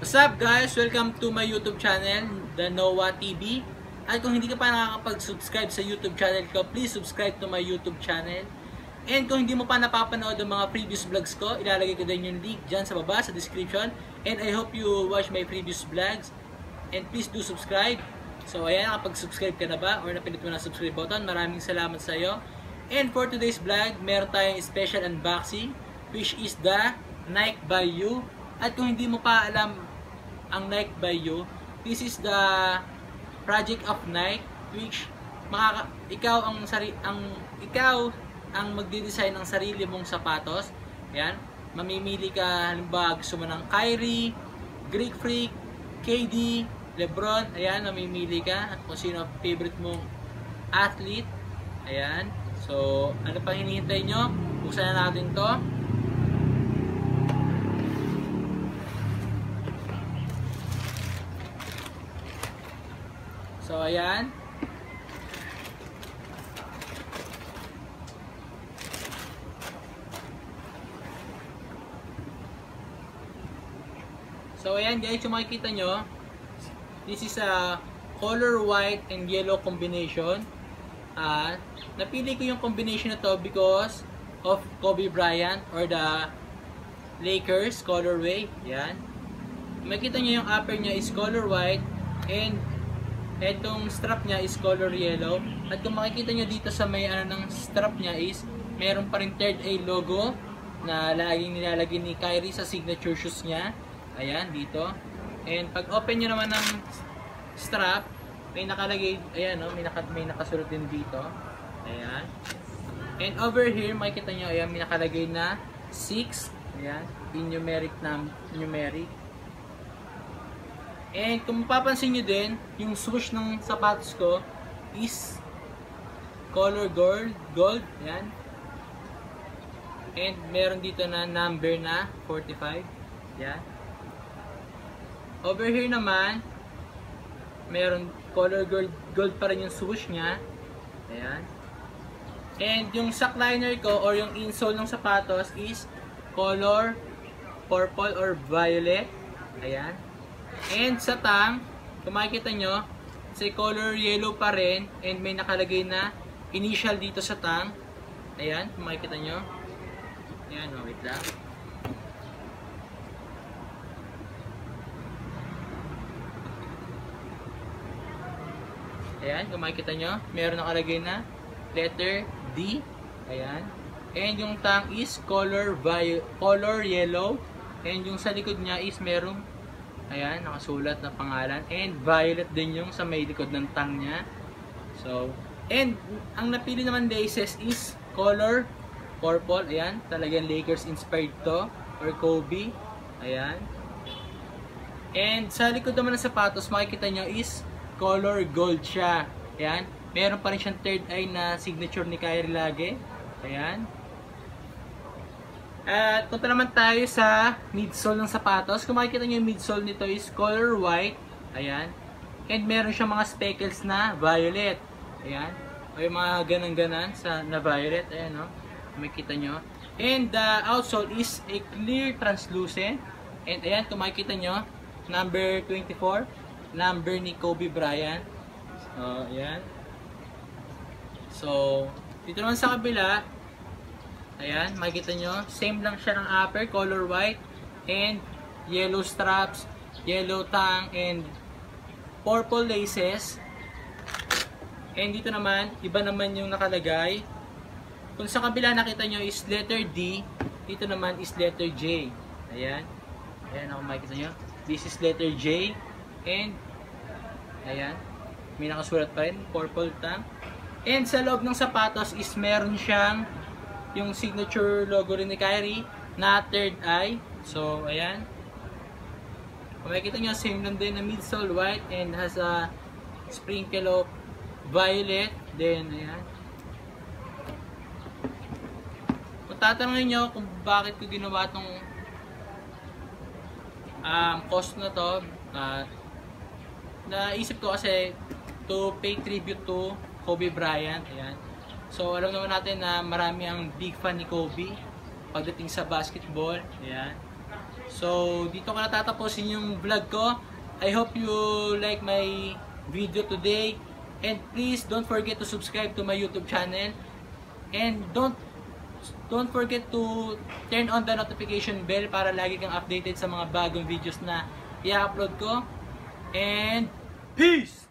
What's up guys? Welcome to my YouTube channel, The Noah TV. At kung hindi ka pa nakakapag-subscribe sa YouTube channel ko, please subscribe to my YouTube channel. And kung hindi mo pa napapanood ang mga previous vlogs ko, ilalagay ko din yung link dyan sa baba, sa description. And I hope you watch my previous vlogs. And please do subscribe. So ayan, nakapag-subscribe ka na ba? Or napindot mo na subscribe button? Maraming salamat sa iyo. And for today's vlog, meron tayong special unboxing, which is the Nike by You. At kung hindi mo pa alam ang Nike by You, this is the project of Nike, which ikaw ang magde-design ng sarili mong sapatos. Ayan, mamimili ka, halimbawa gusto mo ng Kyrie, Greek Freak, KD, Lebron. Ayan, mamimili ka at kung sino favorite mong athlete. Ayan, so ano pang hinihintay nyo? Buksan na natin to. So ayan. So ayan guys, yung makikita nyo, this is a color white and yellow combination. Napili ko yung combination na to because of Kobe Bryant or the Lakers colorway. Yan. Makikita nyo yung upper nya is color white and etong strap nya is color yellow. At kung makikita nyo dito sa may ng strap nya is meron pa rin third A logo na laging nilalagay ni Kyrie sa signature shoes nya. Ayan, dito. And pag open nyo naman ng strap, may nakalagay, ayan, no, may nakasulat din dito. Ayan. And over here, makikita nyo, ayan, may nakalagay na 6. Ayan, in numeric na numeric. And kung mapapansin nyo din, yung swoosh ng sapatos ko is color gold. Ayan. And meron dito na number na 45. Ayan. Over here naman, meron color gold pa rin yung swoosh nya. Ayan. And yung sock liner ko or yung insole ng sapatos is color purple or violet. Ayan. And sa tang, kung makikita nyo, it's color yellow pa rin and may nakalagay na initial dito sa tang. Ayan, kung makikita nyo. Ayan, wait lang. Ayan, kung makikita nyo, meron nakalagay na letter D. Ayan. And yung tang is color yellow. And yung sa likod nya is merong, ayan, nakasulat na pangalan. And violet din yung sa may likod ng tang nya. So, and ang napili naman laces is color purple. Ayan, talagang Lakers inspired to. Or Kobe. Ayan. And sa likod naman ng sapatos, makikita nyo is color gold siya. Ayan. Meron pa rin siyang third eye na signature ni Kyrie lagi. Ayan. At punta naman tayo sa midsole ng sapatos. Kung makikita nyo yung midsole nito is color white. Ayan. And meron siyang mga speckles na violet. Ayan. O yung mga ganang-ganan na violet. Ayan, no? Makikita nyo. And the outsole is a clear translucent. And ayan, kung makikita nyo, number 24. Number ni Kobe Bryant. So, ayan. So, dito naman sa kabila, ayan, makikita nyo, same lang siya ng upper, color white, and yellow straps, yellow tang, and purple laces. And dito naman, iba naman yung nakalagay. Kung sa kabila nakita nyo is letter D, dito naman is letter J. Ayan. Ayan, ako makikita nyo. This is letter J. And, ayan, may nakasulat pa rin, purple tang. And sa loob ng sapatos is meron siyang yung signature logo rin ni Kyrie na third eye. So, ayan. Kung makikita nyo, same lang din na midsole white and has a sprinkle of violet. Then, ayan. Kung tatanungin nyo kung bakit ko ginawa itong cost na to, naisip ko kasi to pay tribute to Kobe Bryant. Ayan. So, alam naman natin na marami ang big fan ni Kobe pagdating sa basketball. Ayan. So, dito ko natatapusin yung vlog ko. I hope you like my video today. And please don't forget to subscribe to my YouTube channel. And don't forget to turn on the notification bell para lagi kang updated sa mga bagong videos na i-upload ko. And peace!